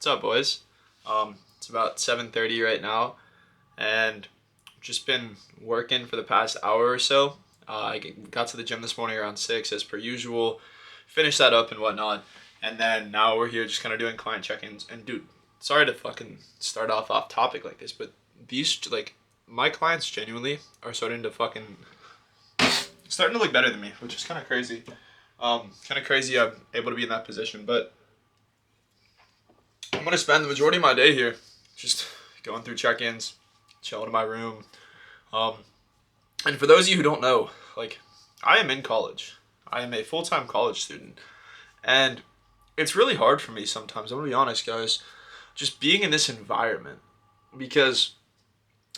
What's up, boys? It's about 7:30 right now, and just been working for the past hour or so. Got to the gym this morning around 6 as per usual, finished that up and whatnot, and then now we're here just kind of doing client check-ins. And dude, sorry to fucking start off topic like this, but these like my clients genuinely are starting to look better than me, which is kind of crazy. Kind of crazy I'm able to be in that position, but I'm gonna spend the majority of my day here, just going through check-ins, chilling in my room. Um, and for those of you who don't know, like, I am in college. I am a full-time college student, and it's really hard for me sometimes. I'm gonna be honest, guys, just being in this environment because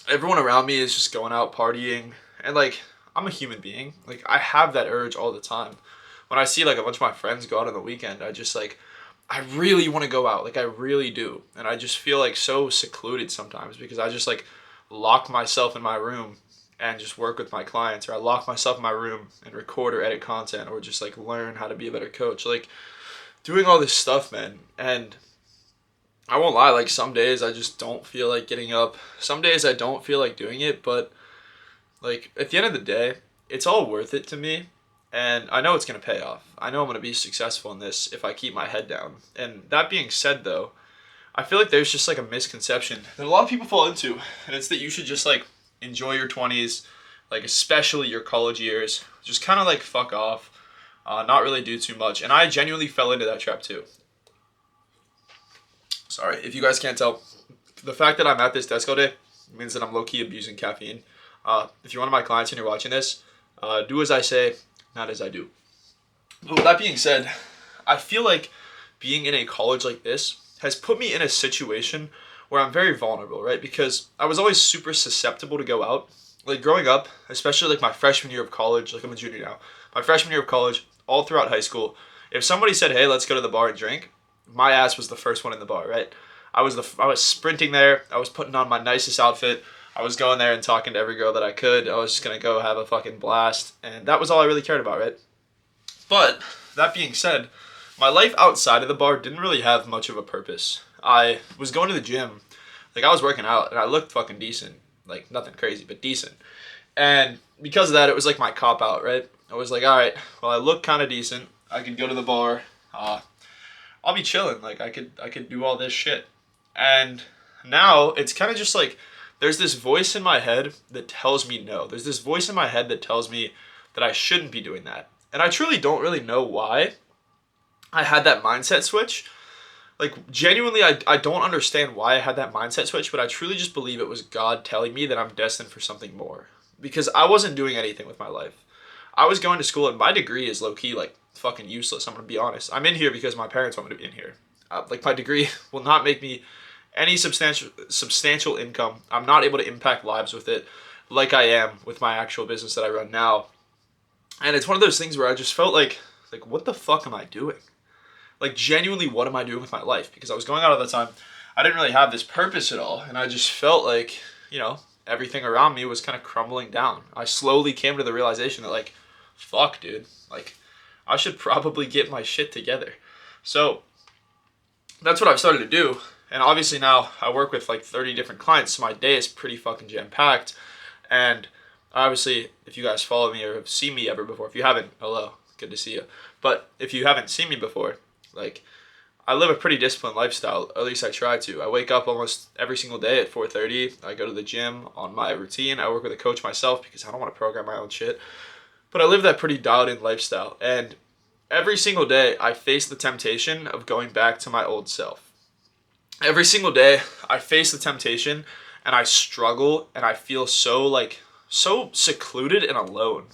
everyone around me is just going out partying, and like, I'm a human being. Like, I have that urge all the time. When I see like a bunch of my friends go out on the weekend, I really want to go out. Like, I really do. And I just feel like so secluded sometimes because I just like lock myself in my room and just work with my clients, or I lock myself in my room and record or edit content, or just like learn how to be a better coach. Like, doing all this stuff, man. And I won't lie, like, some days I just don't feel like getting up. Some days I don't feel like doing it, but like, at the end of the day, it's all worth it to me. And I know it's going to pay off. I know I'm going to be successful in this if I keep my head down. And that being said, though, I feel like there's just like a misconception that a lot of people fall into. And it's that you should just like enjoy your 20s, like especially your college years. Just kind of like fuck off, not really do too much. And I genuinely fell into that trap too. Sorry, if you guys can't tell, the fact that I'm at this desk all day means that I'm low key abusing caffeine. If you're one of my clients and you're watching this, do as I say, not as I do. But with that being said, I feel like being in a college like this has put me in a situation where I'm very vulnerable, right? Because I was always super susceptible to go out. Like, growing up, especially like my freshman year of college, like I'm a junior now, my freshman year of college, all throughout high school, if somebody said, "Hey, let's go to the bar and drink," my ass was the first one in the bar, right? I was sprinting there. I was putting on my nicest outfit. I was going there and talking to every girl that I could. I was just gonna go have a fucking blast, and that was all I really cared about, right? But that being said, my life outside of the bar didn't really have much of a purpose. I was going to the gym, like, I was working out, and I looked fucking decent, like nothing crazy, but decent. And because of that, it was like my cop out, right? I was like, all right, well, I look kind of decent. I could go to the bar. I'll be chilling. Like, I could do all this shit. And now it's kind of just like there's this voice in my head that tells me no. There's this voice in my head that tells me that I shouldn't be doing that. And I truly don't really know why I had that mindset switch. Like, genuinely, I don't understand why I had that mindset switch, but I truly just believe it was God telling me that I'm destined for something more. Because I wasn't doing anything with my life. I was going to school, and my degree is low key, like, fucking useless. I'm gonna be honest. I'm in here because my parents want me to be in here. Like, my degree will not make me any substantial income. I'm not able to impact lives with it like I am with my actual business that I run now. And it's one of those things where I just felt like, what the fuck am I doing? Like, genuinely, what am I doing with my life? Because I was going out at the time. I didn't really have this purpose at all. And I just felt like, everything around me was kind of crumbling down. I slowly came to the realization that, like, fuck, dude. Like, I should probably get my shit together. So that's what I've started to do. And obviously now I work with like 30 different clients, so my day is pretty fucking jam-packed. And obviously, if you guys follow me or have seen me ever before, if you haven't, hello, good to see you. But if you haven't seen me before, like, I live a pretty disciplined lifestyle, or at least I try to. I wake up almost every single day at 4:30. I go to the gym on my routine. I work with a coach myself because I don't want to program my own shit. But I live that pretty dialed in lifestyle. And every single day, I face the temptation of going back to my old self. Every single day, I face the temptation and I struggle and I feel so secluded and alone.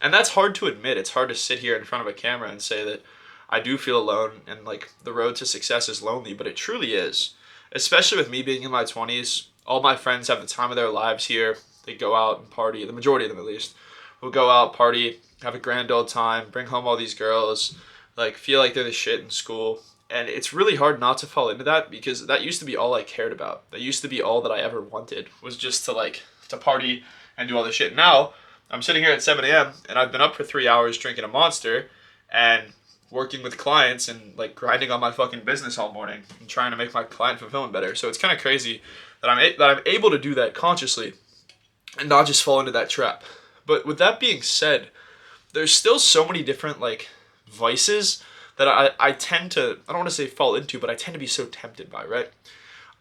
And that's hard to admit. It's hard to sit here in front of a camera and say that I do feel alone and like the road to success is lonely, but it truly is. Especially with me being in my 20s, all my friends have the time of their lives here. They go out and party, the majority of them at least, will go out, party, have a grand old time, bring home all these girls, like, feel like they're the shit in school. And it's really hard not to fall into that because that used to be all I cared about. That used to be all that I ever wanted, was just to party and do all this shit. Now, I'm sitting here at 7 a.m. and I've been up for 3 hours drinking a Monster, and working with clients and like grinding on my fucking business all morning and trying to make my client fulfillment better. So it's kind of crazy that I'm able to do that consciously and not just fall into that trap. But with that being said, there's still so many different like vices that I tend to, I don't want to say fall into, but I tend to be so tempted by, right?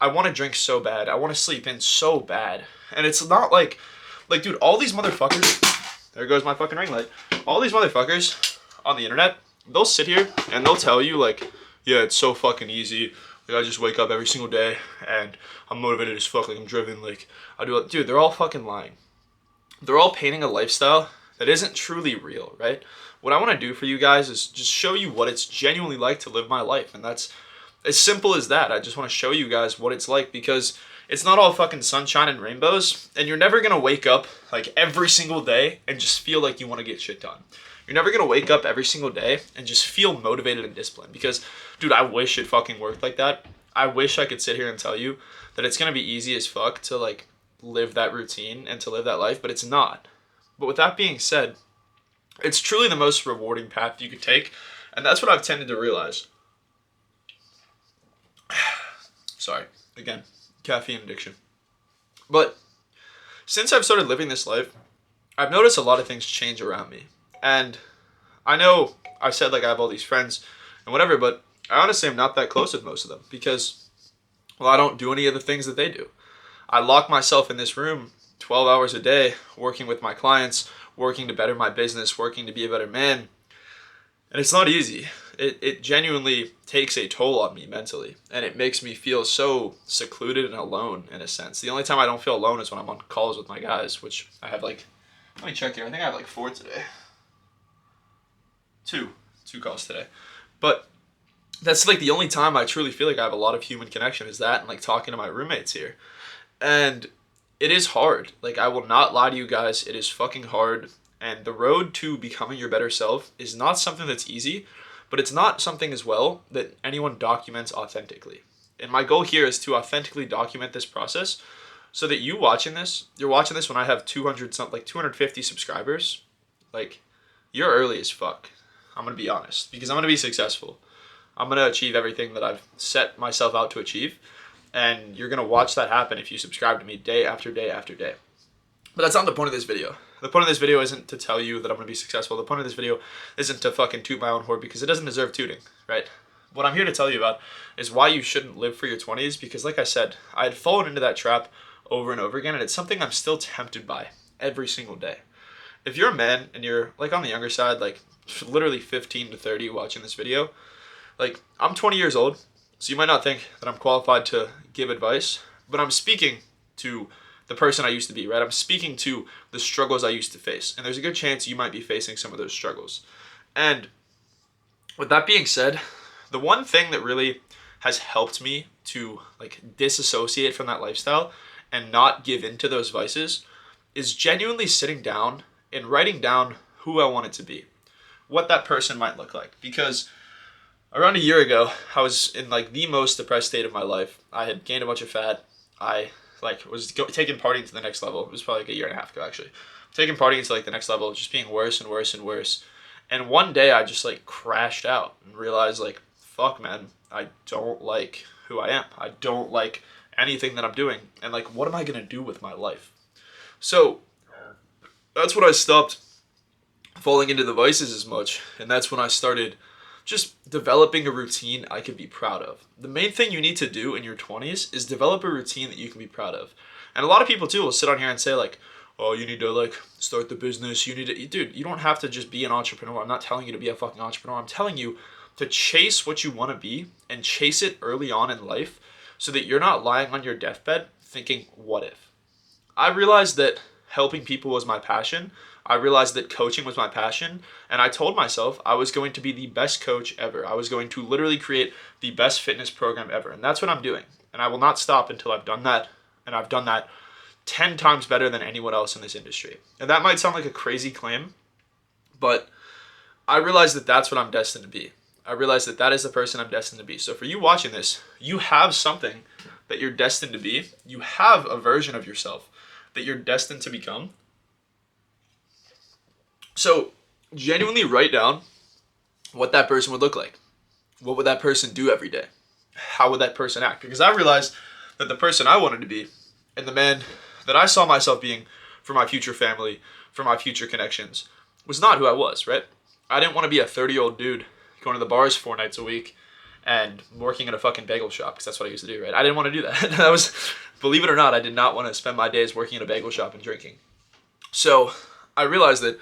I want to drink so bad. I want to sleep in so bad. And it's not like, dude, all these motherfuckers, there goes my fucking ring light. All these motherfuckers on the internet, they'll sit here and they'll tell you like, yeah, it's so fucking easy. Like I just wake up every single day and I'm motivated as fuck. Like I'm driven. Like I do it. Dude, they're all fucking lying. They're all painting a lifestyle that isn't truly real, right? What I want to do for you guys is just show you what it's genuinely like to live my life. And that's as simple as that. I just want to show you guys what it's like because it's not all fucking sunshine and rainbows. And you're never going to wake up like every single day and just feel like you want to get shit done. You're never going to wake up every single day and just feel motivated and disciplined because, dude, I wish it fucking worked like that. I wish I could sit here and tell you that it's going to be easy as fuck to like live that routine and to live that life, but it's not. But with that being said, it's truly the most rewarding path you could take, and that's what I've tended to realize. Sorry, again, caffeine addiction. But since I've started living this life, I've noticed a lot of things change around me. And I know I've said like I have all these friends and whatever, but I honestly am not that close with most of them because, well, I don't do any of the things that they do. I lock myself in this room 12 hours a day working with my clients, working to better my business, working to be a better man. And it's not easy. It genuinely takes a toll on me mentally. And it makes me feel so secluded and alone in a sense. The only time I don't feel alone is when I'm on calls with my guys, which I have like, let me check here. I think I have like 4 today. Two calls today. But that's like the only time I truly feel like I have a lot of human connection is that and like talking to my roommates here. And it is hard. Like I will not lie to you guys. It is fucking hard. And the road to becoming your better self is not something that's easy, but it's not something as well that anyone documents authentically. And my goal here is to authentically document this process so that you're watching this when I have 250 subscribers. Like you're early as fuck. I'm going to be honest because I'm going to be successful. I'm going to achieve everything that I've set myself out to achieve. And you're going to watch that happen if you subscribe to me day after day after day. But that's not the point of this video. The point of this video isn't to tell you that I'm going to be successful. The point of this video isn't to fucking toot my own horn because it doesn't deserve tooting, right? What I'm here to tell you about is why you shouldn't live for your 20s because like I said, I had fallen into that trap over and over again and it's something I'm still tempted by every single day. If you're a man and you're like on the younger side, like literally 15 to 30 watching this video, like I'm 20 years old, so you might not think that I'm qualified to give advice, but I'm speaking to the person I used to be, right? I'm speaking to the struggles I used to face. And there's a good chance you might be facing some of those struggles. And with that being said, the one thing that really has helped me to like disassociate from that lifestyle and not give into those vices is genuinely sitting down and writing down who I want it to be, what that person might look like. Because around a year ago, I was in like the most depressed state of my life. I had gained a bunch of fat. I was taking partying to the next level. It was probably like a year and a half ago, actually. Taking partying to like the next level, just being worse and worse and worse. And one day I just like crashed out and realized like, fuck man, I don't like who I am. I don't like anything that I'm doing. And like, what am I going to do with my life? So that's when I stopped falling into the vices as much. And that's when I started just developing a routine I could be proud of. The main thing you need to do in your 20s is develop a routine that you can be proud of. And a lot of people too will sit on here and say like, oh, you need to like start the business. You need to, dude, you don't have to just be an entrepreneur. I'm not telling you to be a fucking entrepreneur. I'm telling you to chase what you want to be and chase it early on in life so that you're not lying on your deathbed thinking, what if? I realized that helping people was my passion. I realized that coaching was my passion, and I told myself I was going to be the best coach ever. I was going to literally create the best fitness program ever, and that's what I'm doing. And I will not stop until I've done that, and I've done that 10 times better than anyone else in this industry. And that might sound like a crazy claim, but I realized that that's what I'm destined to be. I realized that that is the person I'm destined to be. So for you watching this, you have something that you're destined to be. You have a version of yourself that you're destined to become. So genuinely write down what that person would look like. What would that person do every day? How would that person act? Because I realized that the person I wanted to be and the man that I saw myself being for my future family, for my future connections, was not who I was, right? I didn't want to be a 30-year-old dude going to the bars 4 nights a week and working at a fucking bagel shop, because that's what I used to do, right? I didn't want to do that. That was, believe it or not, I did not want to spend my days working in a bagel shop and drinking. So I realized that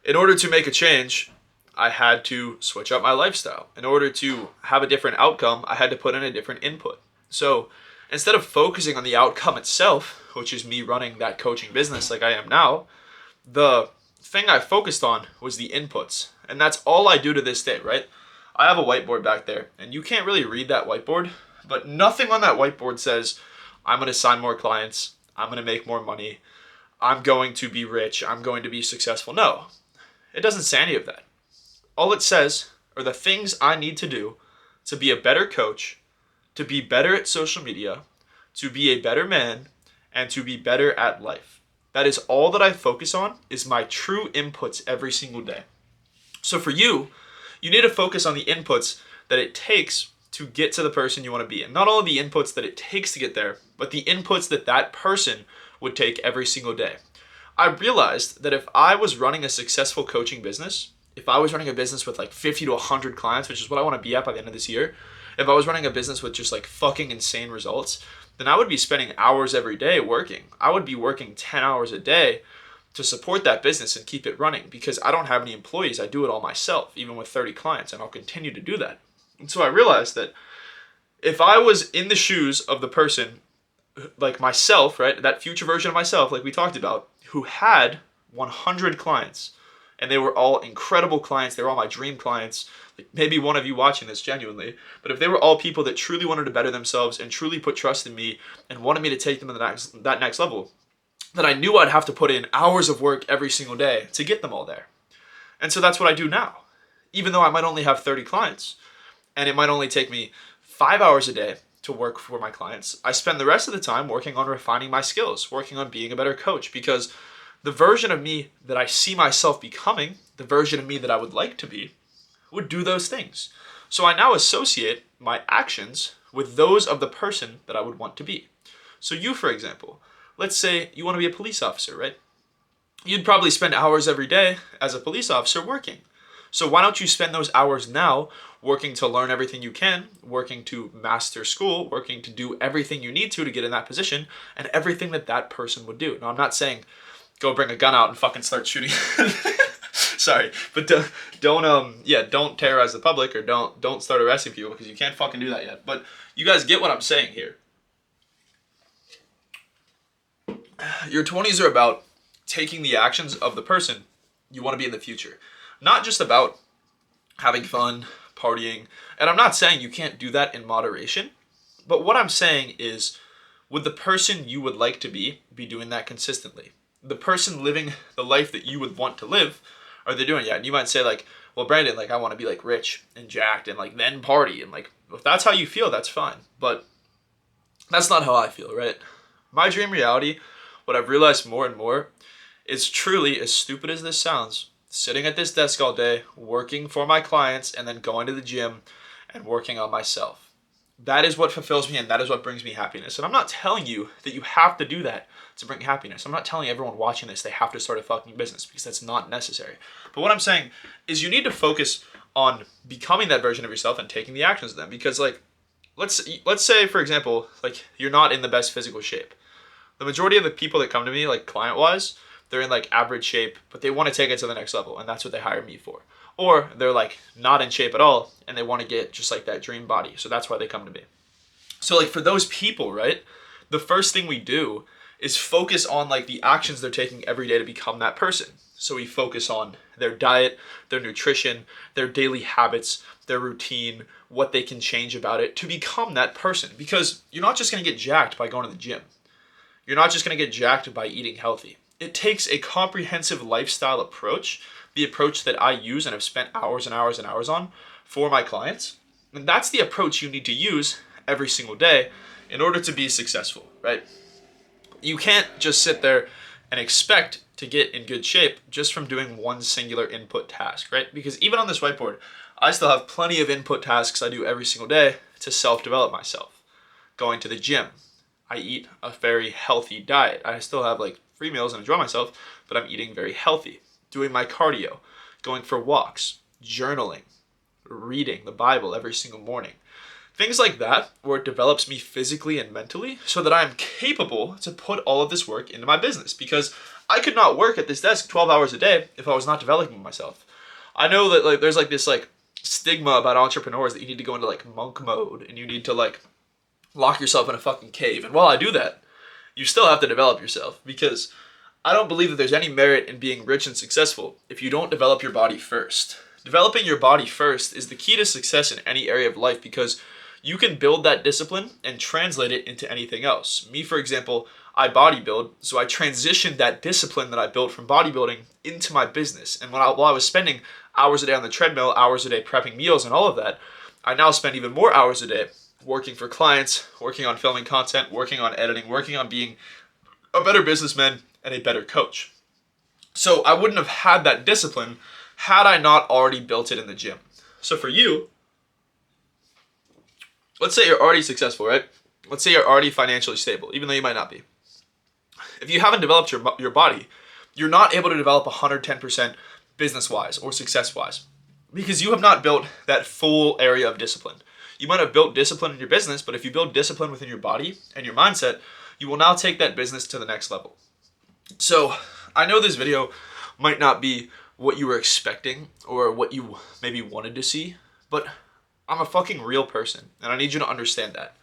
in order to make a change, I had to switch up my lifestyle. In order to have a different outcome, I had to put in a different input. So instead of focusing on the outcome itself, which is me running that coaching business like I am now, the thing I focused on was the inputs. And that's all I do to this day, right? I have a whiteboard back there, and you can't really read that whiteboard, but nothing on that whiteboard says, I'm going to sign more clients, I'm going to make more money, I'm going to be rich, I'm going to be successful. No, it doesn't say any of that. All it says are the things I need to do to be a better coach, to be better at social media, to be a better man, and to be better at life. That is all that I focus on, is my true inputs every single day. So for you, you need to focus on the inputs that it takes to get to the person you want to be. And not only the inputs that it takes to get there, but the inputs that that person would take every single day. I realized that if I was running a successful coaching business, if I was running a business with like 50 to 100 clients, which is what I want to be at by the end of this year, if I was running a business with just like fucking insane results, then I would be spending hours every day working. I would be working 10 hours a day to support that business and keep it running, because I don't have any employees. I do it all myself, even with 30 clients, and I'll continue to do that. And so I realized that if I was in the shoes of the person, like myself, right, that future version of myself, like we talked about, who had 100 clients, and they were all incredible clients, they were all my dream clients, like maybe one of you watching this genuinely, but if they were all people that truly wanted to better themselves and truly put trust in me and wanted me to take them to that next level, then I knew I'd have to put in hours of work every single day to get them all there. And so that's what I do now. Even though I might only have 30 clients, and it might only take me 5 hours a day to work for my clients, I spend the rest of the time working on refining my skills, working on being a better coach, because the version of me that I see myself becoming, the version of me that I would like to be, would do those things. So I now associate my actions with those of the person that I would want to be. So you, for example, let's say you want to be a police officer, right? You'd probably spend hours every day as a police officer working. So why don't you spend those hours now working to learn everything you can, working to master school, working to do everything you need to get in that position, and everything that that person would do. Now, I'm not saying go bring a gun out and fucking start shooting. Sorry, but don't terrorize the public, or don't start arresting people, because you can't fucking do that yet. But you guys get what I'm saying here. Your 20s are about taking the actions of the person you want to be in the future. Not just about having fun, partying. And I'm not saying you can't do that in moderation. But what I'm saying is, would the person you would like to be doing that consistently? The person living the life that you would want to live, are they doing it? And you might say like, well, Brandon, like I want to be like rich and jacked and like then party. And like, if that's how you feel, that's fine. But that's not how I feel, right? My dream reality, what I've realized more and more, is truly, as stupid as this sounds, sitting at this desk all day, working for my clients, and then going to the gym and working on myself. That is what fulfills me, and that is what brings me happiness. And I'm not telling you that you have to do that to bring happiness. I'm not telling everyone watching this they have to start a fucking business, because that's not necessary. But what I'm saying is you need to focus on becoming that version of yourself and taking the actions of them. Because like, let's say, for example, like you're not in the best physical shape. The majority of the people that come to me, like client-wise, they're in like average shape, but they want to take it to the next level, and that's what they hire me for. Or they're like not in shape at all, and they want to get just like that dream body, so that's why they come to me. So like for those people, right, the first thing we do is focus on like the actions they're taking every day to become that person. So we focus on their diet, their nutrition, their daily habits, their routine, what they can change about it to become that person. Because you're not just going to get jacked by going to the gym. You're not just going to get jacked by eating healthy. It takes a comprehensive lifestyle approach, the approach that I use and have spent hours and hours and hours on for my clients. And that's the approach you need to use every single day in order to be successful, right? You can't just sit there and expect to get in good shape just from doing one singular input task, right? Because even on this whiteboard, I still have plenty of input tasks I do every single day to self-develop myself. Going to the gym. I eat a very healthy diet. I still have like free meals and enjoy myself, but I'm eating very healthy. Doing my cardio, going for walks, journaling, reading the Bible every single morning. Things like that, where it develops me physically and mentally so that I am capable to put all of this work into my business, because I could not work at this desk 12 hours a day if I was not developing myself. I know that like there's like this like stigma about entrepreneurs that you need to go into like monk mode and you need to like lock yourself in a fucking cave. And while I do that, you still have to develop yourself, because I don't believe that there's any merit in being rich and successful if you don't develop your body first. Developing your body first is the key to success in any area of life, because you can build that discipline and translate it into anything else. Me, for example, I bodybuild, so I transitioned that discipline that I built from bodybuilding into my business. And while I was spending hours a day on the treadmill, hours a day prepping meals and all of that, I now spend even more hours a day working for clients, working on filming content, working on editing, working on being a better businessman and a better coach. So I wouldn't have had that discipline had I not already built it in the gym. So for you, let's say you're already successful, right? Let's say you're already financially stable, even though you might not be. If you haven't developed your body, you're not able to develop 110% business-wise or success-wise, because you have not built that full area of discipline. You might have built discipline in your business, but if you build discipline within your body and your mindset, you will now take that business to the next level. So I know this video might not be what you were expecting or what you maybe wanted to see, but I'm a fucking real person, and I need you to understand that.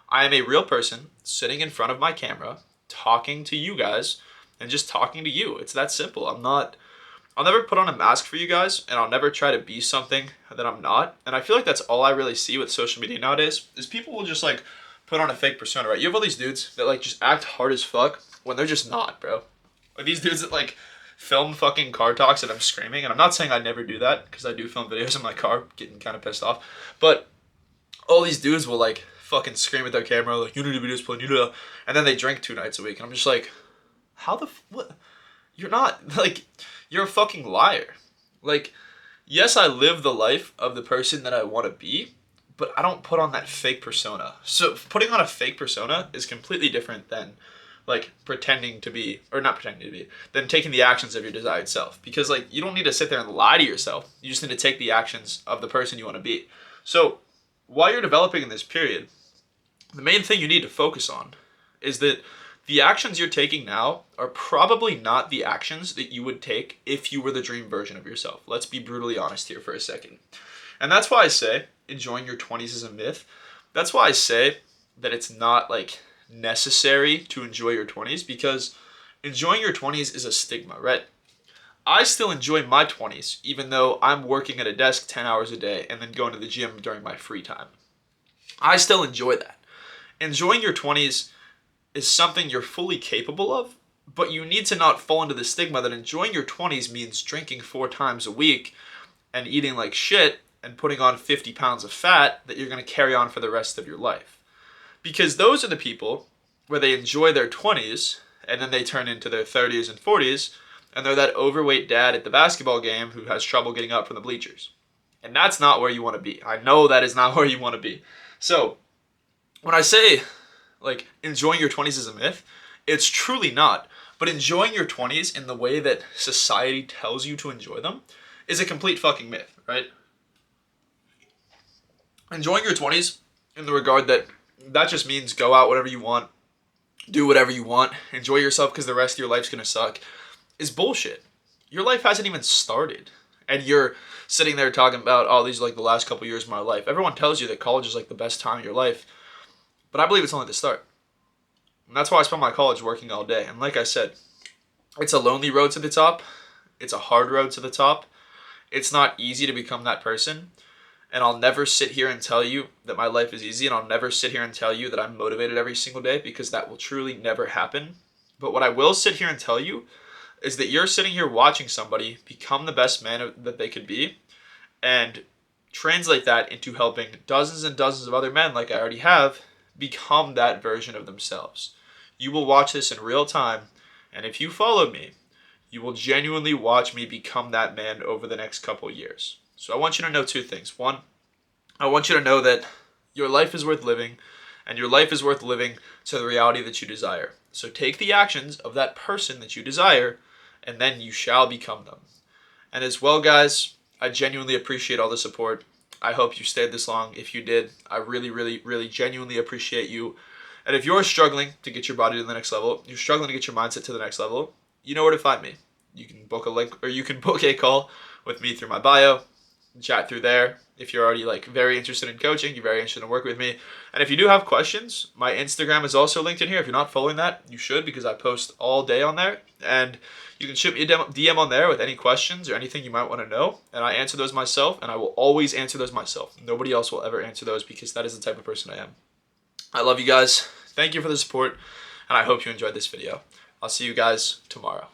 I am a real person sitting in front of my camera, talking to you guys, and just talking to you. It's that simple. I'll never put on a mask for you guys, and I'll never try to be something that I'm not. And I feel like that's all I really see with social media nowadays, is people will just like put on a fake persona, right? You have all these dudes that like just act hard as fuck when they're just not, bro. Like these dudes that like film fucking car talks and I'm screaming, and I'm not saying I never do that, because I do film videos in my car getting kind of pissed off, but all these dudes will like fucking scream at their camera like, you need to be disciplined, you know, and then they drink 2 nights a week, and I'm just like, how the what? You're not, like, you're a fucking liar. Like, yes, I live the life of the person that I want to be, but I don't put on that fake persona. So putting on a fake persona is completely different than like pretending to be, or not pretending to be, than taking the actions of your desired self. Because like, you don't need to sit there and lie to yourself. You just need to take the actions of the person you want to be. So while you're developing in this period, the main thing you need to focus on is that the actions you're taking now are probably not the actions that you would take if you were the dream version of yourself. Let's be brutally honest here for a second. And that's why I say enjoying your 20s is a myth. That's why I say that it's not like necessary to enjoy your 20s, because enjoying your 20s is a stigma, right? I still enjoy my 20s, even though I'm working at a desk 10 hours a day and then going to the gym during my free time. I still enjoy that. Enjoying your 20s is something you're fully capable of, but you need to not fall into the stigma that enjoying your 20s means drinking 4 times a week and eating like shit and putting on 50 pounds of fat that you're going to carry on for the rest of your life. Because those are the people where they enjoy their 20s and then they turn into their 30s and 40s and they're that overweight dad at the basketball game who has trouble getting up from the bleachers. And that's not where you want to be. I know that is not where you want to be. So when I say like enjoying your 20s is a myth, it's truly not. But enjoying your 20s in the way that society tells you to enjoy them is a complete fucking myth, right? Enjoying your 20s in the regard that just means go out whatever you want, do whatever you want, enjoy yourself because the rest of your life's gonna suck, is bullshit. Your life hasn't even started. And you're sitting there talking about, oh, these are like the last couple years of my life. Everyone tells you that college is like the best time of your life. But I believe it's only the start. And that's why I spent my college working all day. And like I said, it's a lonely road to the top. It's a hard road to the top. It's not easy to become that person. And I'll never sit here and tell you that my life is easy. And I'll never sit here and tell you that I'm motivated every single day, because that will truly never happen. But what I will sit here and tell you is that you're sitting here watching somebody become the best man that they could be, and translate that into helping dozens and dozens of other men, like I already have, become that version of themselves. You will watch this in real time, and if you follow me, you will genuinely watch me become that man over the next couple years. So I want you to know two things. One, I want you to know that your life is worth living, and your life is worth living to the reality that you desire. So take the actions of that person that you desire, and then you shall become them. And as well, guys, I genuinely appreciate all the support. I hope you stayed this long. If you did, I really, really, really genuinely appreciate you. And if you're struggling to get your body to the next level, you're struggling to get your mindset to the next level, you know where to find me. You can book a link, or you can book a call with me through my bio, chat through there. If you're already very interested in coaching, you're very interested in working with me. And if you do have questions, my Instagram is also linked in here. If you're not following that, you should, because I post all day on there. And you can shoot me a DM on there with any questions or anything you might want to know. And I answer those myself, and I will always answer those myself. Nobody else will ever answer those, because that is the type of person I am. I love you guys. Thank you for the support, and I hope you enjoyed this video. I'll see you guys tomorrow.